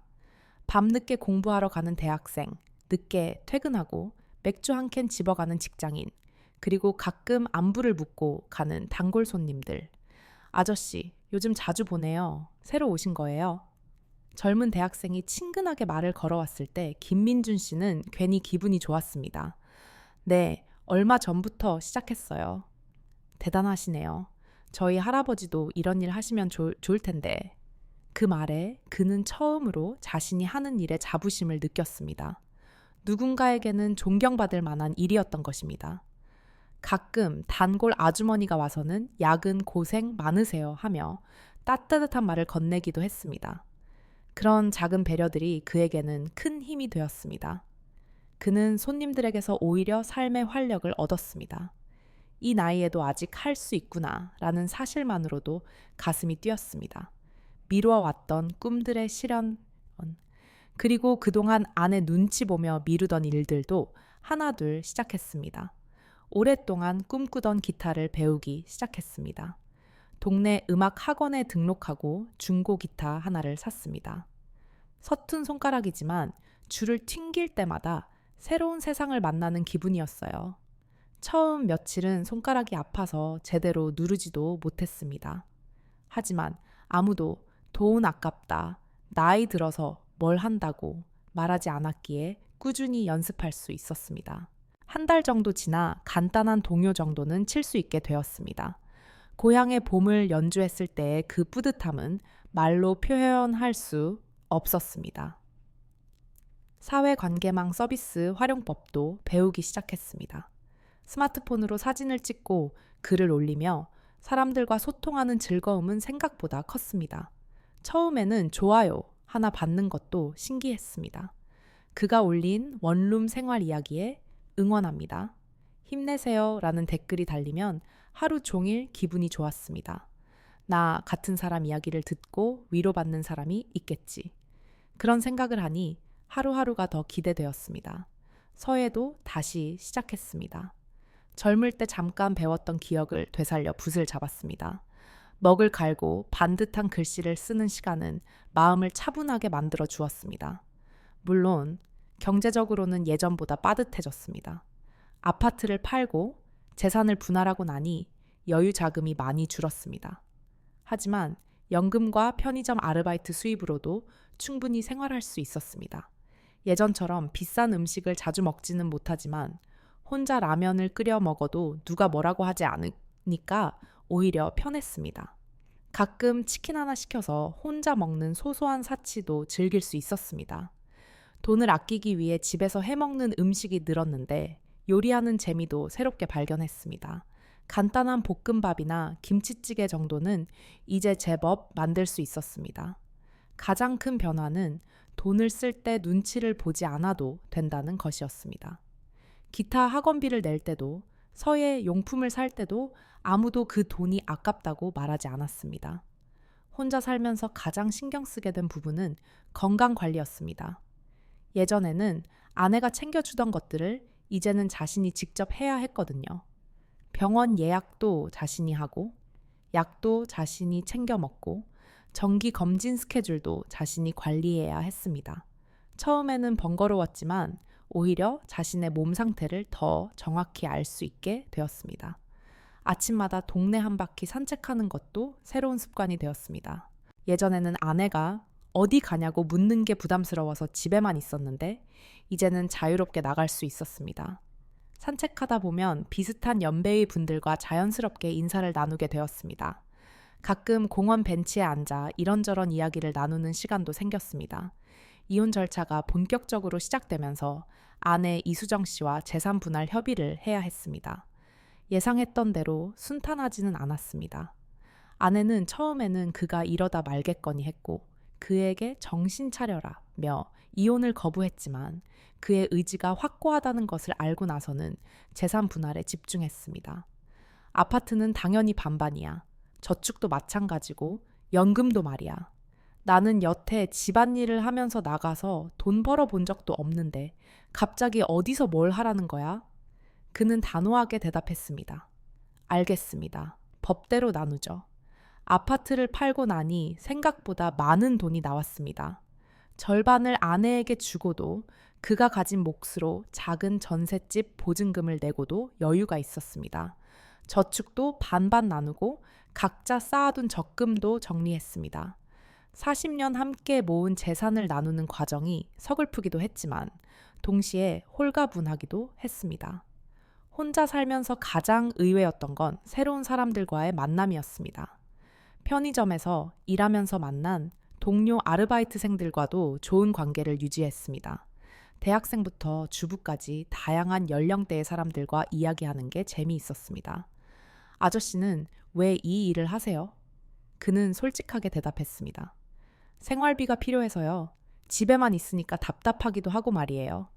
밤늦게 공부하러 가는 대학생, 늦게 퇴근하고 맥주 한 캔 집어가는 직장인, 그리고 가끔 안부를 묻고 가는 단골 손님들. 아저씨, 요즘 자주 보네요. 새로 오신 거예요? 젊은 대학생이 친근하게 말을 걸어왔을 때 김민준 씨는 괜히 기분이 좋았습니다. 네, 얼마 전부터 시작했어요. 대단하시네요. 저희 할아버지도 이런 일 하시면 좋을 텐데. 그 말에 그는 처음으로 자신이 하는 일에 자부심을 느꼈습니다. 누군가에게는 존경받을 만한 일이었던 것입니다. 가끔 단골 아주머니가 와서는 야근 고생 많으세요 하며 따뜻한 말을 건네기도 했습니다. 그런 작은 배려들이 그에게는 큰 힘이 되었습니다. 그는 손님들에게서 오히려 삶의 활력을 얻었습니다. 이 나이에도 아직 할 수 있구나 라는 사실만으로도 가슴이 뛰었습니다. 미뤄왔던 꿈들의 실현, 그리고 그동안 아내 눈치 보며 미루던 일들도 하나둘 시작했습니다. 오랫동안 꿈꾸던 기타를 배우기 시작했습니다. 동네 음악 학원에 등록하고 중고 기타 하나를 샀습니다. 서툰 손가락이지만 줄을 튕길 때마다 새로운 세상을 만나는 기분이었어요. 처음 며칠은 손가락이 아파서 제대로 누르지도 못했습니다. 하지만 아무도 돈 아깝다, 나이 들어서 뭘 한다고 말하지 않았기에 꾸준히 연습할 수 있었습니다. 한 달 정도 지나 간단한 동요 정도는 칠 수 있게 되었습니다. 고향의 봄을 연주했을 때의 그 뿌듯함은 말로 표현할 수 없었습니다. 사회관계망 서비스 활용법도 배우기 시작했습니다. 스마트폰으로 사진을 찍고 글을 올리며 사람들과 소통하는 즐거움은 생각보다 컸습니다. 처음에는 좋아요 하나 받는 것도 신기했습니다. 그가 올린 원룸 생활 이야기에 응원합니다. 힘내세요 라는 댓글이 달리면 하루 종일 기분이 좋았습니다. 나 같은 사람 이야기를 듣고 위로받는 사람이 있겠지. 그런 생각을 하니 하루하루가 더 기대되었습니다. 서예도 다시 시작했습니다. 젊을 때 잠깐 배웠던 기억을 되살려 붓을 잡았습니다. 먹을 갈고 반듯한 글씨를 쓰는 시간은 마음을 차분하게 만들어 주었습니다. 물론 경제적으로는 예전보다 빠듯해졌습니다. 아파트를 팔고 재산을 분할하고 나니 여유 자금이 많이 줄었습니다. 하지만 연금과 편의점 아르바이트 수입으로도 충분히 생활할 수 있었습니다. 예전처럼 비싼 음식을 자주 먹지는 못하지만 혼자 라면을 끓여 먹어도 누가 뭐라고 하지 않으니까 오히려 편했습니다. 가끔 치킨 하나 시켜서 혼자 먹는 소소한 사치도 즐길 수 있었습니다. 돈을 아끼기 위해 집에서 해먹는 음식이 늘었는데 요리하는 재미도 새롭게 발견했습니다. 간단한 볶음밥이나 김치찌개 정도는 이제 제법 만들 수 있었습니다. 가장 큰 변화는 돈을 쓸 때 눈치를 보지 않아도 된다는 것이었습니다. 기타 학원비를 낼 때도 서예 용품을 살 때도 아무도 그 돈이 아깝다고 말하지 않았습니다. 혼자 살면서 가장 신경 쓰게 된 부분은 건강 관리였습니다. 예전에는 아내가 챙겨주던 것들을 이제는 자신이 직접 해야 했거든요. 병원 예약도 자신이 하고, 약도 자신이 챙겨 먹고, 정기 검진 스케줄도 자신이 관리해야 했습니다. 처음에는 번거로웠지만 오히려 자신의 몸 상태를 더 정확히 알 수 있게 되었습니다. 아침마다 동네 한 바퀴 산책하는 것도 새로운 습관이 되었습니다. 예전에는 아내가 어디 가냐고 묻는 게 부담스러워서 집에만 있었는데 이제는 자유롭게 나갈 수 있었습니다. 산책하다 보면 비슷한 연배의 분들과 자연스럽게 인사를 나누게 되었습니다. 가끔 공원 벤치에 앉아 이런저런 이야기를 나누는 시간도 생겼습니다. 이혼 절차가 본격적으로 시작되면서 아내 이수정 씨와 재산 분할 협의를 해야 했습니다. 예상했던 대로 순탄하지는 않았습니다. 아내는 처음에는 그가 이러다 말겠거니 했고 그에게 정신 차려라며 이혼을 거부했지만 그의 의지가 확고하다는 것을 알고 나서는 재산 분할에 집중했습니다. 아파트는 당연히 반반이야. 저축도 마찬가지고 연금도 말이야. 나는 여태 집안일을 하면서 나가서 돈 벌어 본 적도 없는데 갑자기 어디서 뭘 하라는 거야? 그는 단호하게 대답했습니다. 알겠습니다. 법대로 나누죠. 아파트를 팔고 나니 생각보다 많은 돈이 나왔습니다. 절반을 아내에게 주고도 그가 가진 몫으로 작은 전셋집 보증금을 내고도 여유가 있었습니다. 저축도 반반 나누고 각자 쌓아둔 적금도 정리했습니다. 40년 함께 모은 재산을 나누는 과정이 서글프기도 했지만 동시에 홀가분하기도 했습니다. 혼자 살면서 가장 의외였던 건 새로운 사람들과의 만남이었습니다. 편의점에서 일하면서 만난 동료 아르바이트생들과도 좋은 관계를 유지했습니다. 대학생부터 주부까지 다양한 연령대의 사람들과 이야기하는 게 재미있었습니다. 아저씨는 왜 이 일을 하세요? 그는 솔직하게 대답했습니다. 생활비가 필요해서요. 집에만 있으니까 답답하기도 하고 말이에요.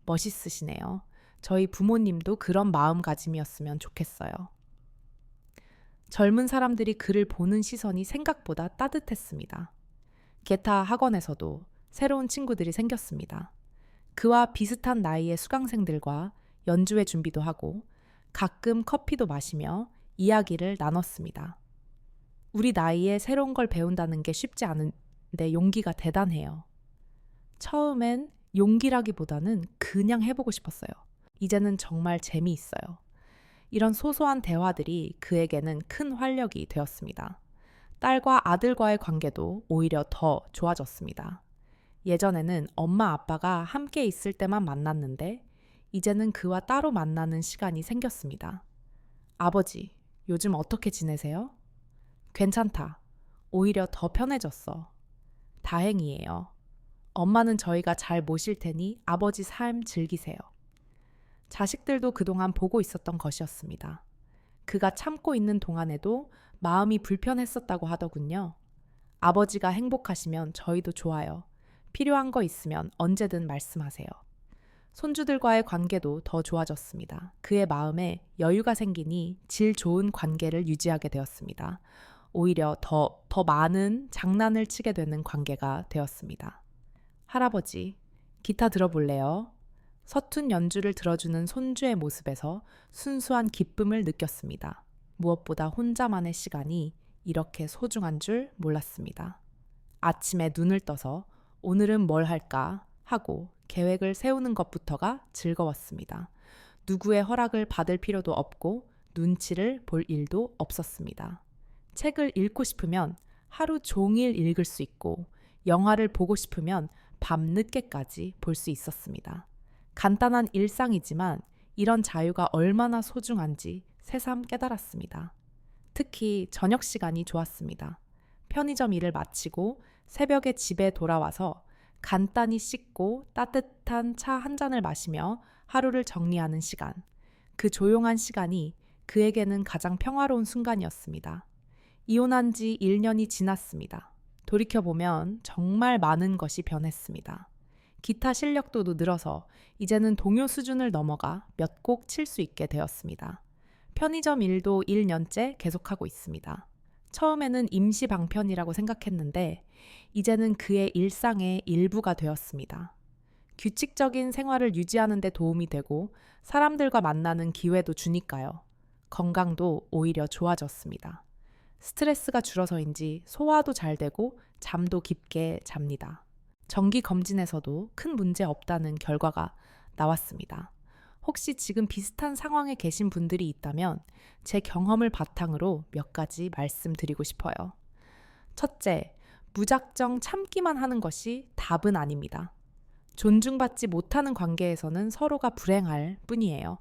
멋있으시네요. 저희 부모님도 그런 마음가짐이었으면 좋겠어요. 젊은 사람들이 그를 보는 시선이 생각보다 따뜻했습니다. 기타 학원에서도 새로운 친구들이 생겼습니다. 그와 비슷한 나이의 수강생들과 연주회 준비도 하고 가끔 커피도 마시며 이야기를 나눴습니다. 우리 나이에 새로운 걸 배운다는 게 쉽지 않은데 용기가 대단해요. 처음엔 용기라기보다는 그냥 해보고 싶었어요. 이제는 정말 재미있어요. 이런 소소한 대화들이 그에게는 큰 활력이 되었습니다. 딸과 아들과의 관계도 오히려 더 좋아졌습니다. 예전에는 엄마 아빠가 함께 있을 때만 만났는데 이제는 그와 따로 만나는 시간이 생겼습니다. 아버지, 요즘 어떻게 지내세요? 괜찮다. 오히려 더 편해졌어. 다행이에요. 엄마는 저희가 잘 모실 테니 아버지 삶 즐기세요. 자식들도 그동안 보고 있었던 것이었습니다. 그가 참고 있는 동안에도 마음이 불편했었다고 하더군요. 아버지가 행복하시면 저희도 좋아요. 필요한 거 있으면 언제든 말씀하세요. 손주들과의 관계도 더 좋아졌습니다. 그의 마음에 여유가 생기니 질 좋은 관계를 유지하게 되었습니다. 오히려 더 많은 장난을 치게 되는 관계가 되었습니다. 할아버지, 기타 들어볼래요? 서툰 연주를 들어주는 손주의 모습에서 순수한 기쁨을 느꼈습니다. 무엇보다 혼자만의 시간이 이렇게 소중한 줄 몰랐습니다. 아침에 눈을 떠서 오늘은 뭘 할까 하고 계획을 세우는 것부터가 즐거웠습니다. 누구의 허락을 받을 필요도 없고 눈치를 볼 일도 없었습니다. 책을 읽고 싶으면 하루 종일 읽을 수 있고 영화를 보고 싶으면 밤늦게까지 볼 수 있었습니다. 간단한 일상이지만 이런 자유가 얼마나 소중한지 새삼 깨달았습니다. 특히 저녁 시간이 좋았습니다. 편의점 일을 마치고 새벽에 집에 돌아와서 간단히 씻고 따뜻한 차 한 잔을 마시며 하루를 정리하는 시간. 그 조용한 시간이 그에게는 가장 평화로운 순간이었습니다. 이혼한 지 1년이 지났습니다. 돌이켜보면 정말 많은 것이 변했습니다. 기타 실력도 늘어서 이제는 동요 수준을 넘어가 몇 곡 칠 수 있게 되었습니다. 편의점 일도 1년째 계속하고 있습니다. 처음에는 임시 방편이라고 생각했는데 이제는 그의 일상의 일부가 되었습니다. 규칙적인 생활을 유지하는 데 도움이 되고 사람들과 만나는 기회도 주니까요. 건강도 오히려 좋아졌습니다. 스트레스가 줄어서인지 소화도 잘 되고 잠도 깊게 잡니다. 정기 검진에서도 큰 문제 없다는 결과가 나왔습니다. 혹시 지금 비슷한 상황에 계신 분들이 있다면 제 경험을 바탕으로 몇 가지 말씀드리고 싶어요. 첫째, 무작정 참기만 하는 것이 답은 아닙니다. 존중받지 못하는 관계에서는 서로가 불행할 뿐이에요.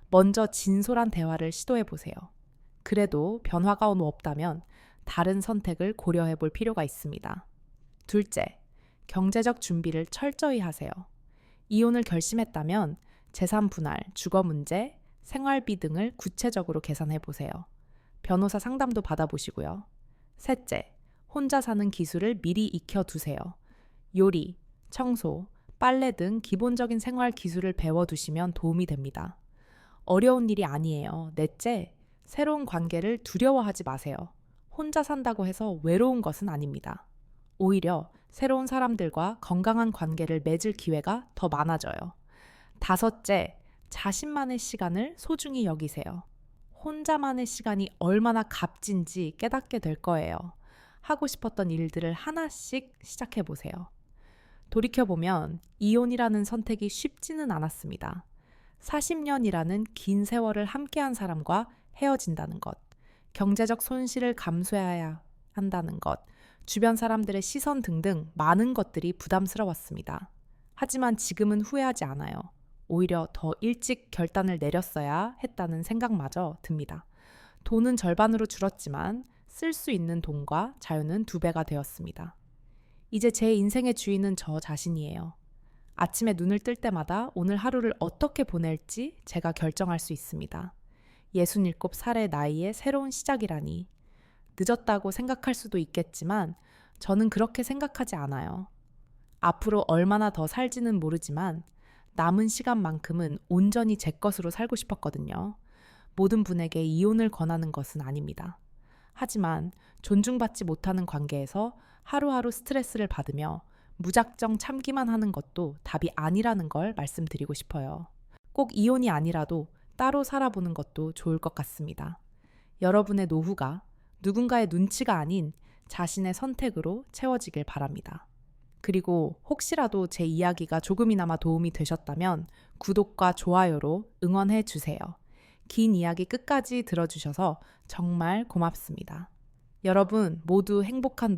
먼저 진솔한 대화를 시도해 보세요. 그래도 변화가 없다면 다른 선택을 고려해 볼 필요가 있습니다. 둘째, 경제적 준비를 철저히 하세요. 이혼을 결심했다면 재산 분할, 주거 문제, 생활비 등을 구체적으로 계산해 보세요. 변호사 상담도 받아보시고요. 셋째, 혼자 사는 기술을 미리 익혀두세요. 요리, 청소, 빨래 등 기본적인 생활 기술을 배워두시면 도움이 됩니다. 어려운 일이 아니에요. 넷째, 새로운 관계를 두려워하지 마세요. 혼자 산다고 해서 외로운 것은 아닙니다. 오히려 새로운 사람들과 건강한 관계를 맺을 기회가 더 많아져요. 다섯째, 자신만의 시간을 소중히 여기세요. 혼자만의 시간이 얼마나 값진지 깨닫게 될 거예요. 하고 싶었던 일들을 하나씩 시작해 보세요. 돌이켜보면 이혼이라는 선택이 쉽지는 않았습니다. 40년이라는 긴 세월을 함께한 사람과 헤어진다는 것, 경제적 손실을 감수해야 한다는 것, 주변 사람들의 시선 등등 많은 것들이 부담스러웠습니다. 하지만 지금은 후회하지 않아요. 오히려 더 일찍 결단을 내렸어야 했다는 생각마저 듭니다. 돈은 절반으로 줄었지만 쓸 수 있는 돈과 자유는 2배가 되었습니다. 이제 제 인생의 주인은 저 자신이에요. 아침에 눈을 뜰 때마다 오늘 하루를 어떻게 보낼지 제가 결정할 수 있습니다. 67살의 나이에 새로운 시작이라니. 늦었다고 생각할 수도 있겠지만 저는 그렇게 생각하지 않아요. 앞으로 얼마나 더 살지는 모르지만 남은 시간만큼은 온전히 제 것으로 살고 싶었거든요. 모든 분에게 이혼을 권하는 것은 아닙니다. 하지만 존중받지 못하는 관계에서 하루하루 스트레스를 받으며 무작정 참기만 하는 것도 답이 아니라는 걸 말씀드리고 싶어요. 꼭 이혼이 아니라도 따로 살아보는 것도 좋을 것 같습니다. 여러분의 노후가 누군가의 눈치가 아닌 자신의 선택으로 채워지길 바랍니다. 그리고 혹시라도 제 이야기가 조금이나마 도움이 되셨다면 구독과 좋아요로 응원해 주세요. 긴 이야기 끝까지 들어주셔서 정말 고맙습니다. 여러분 모두 행복한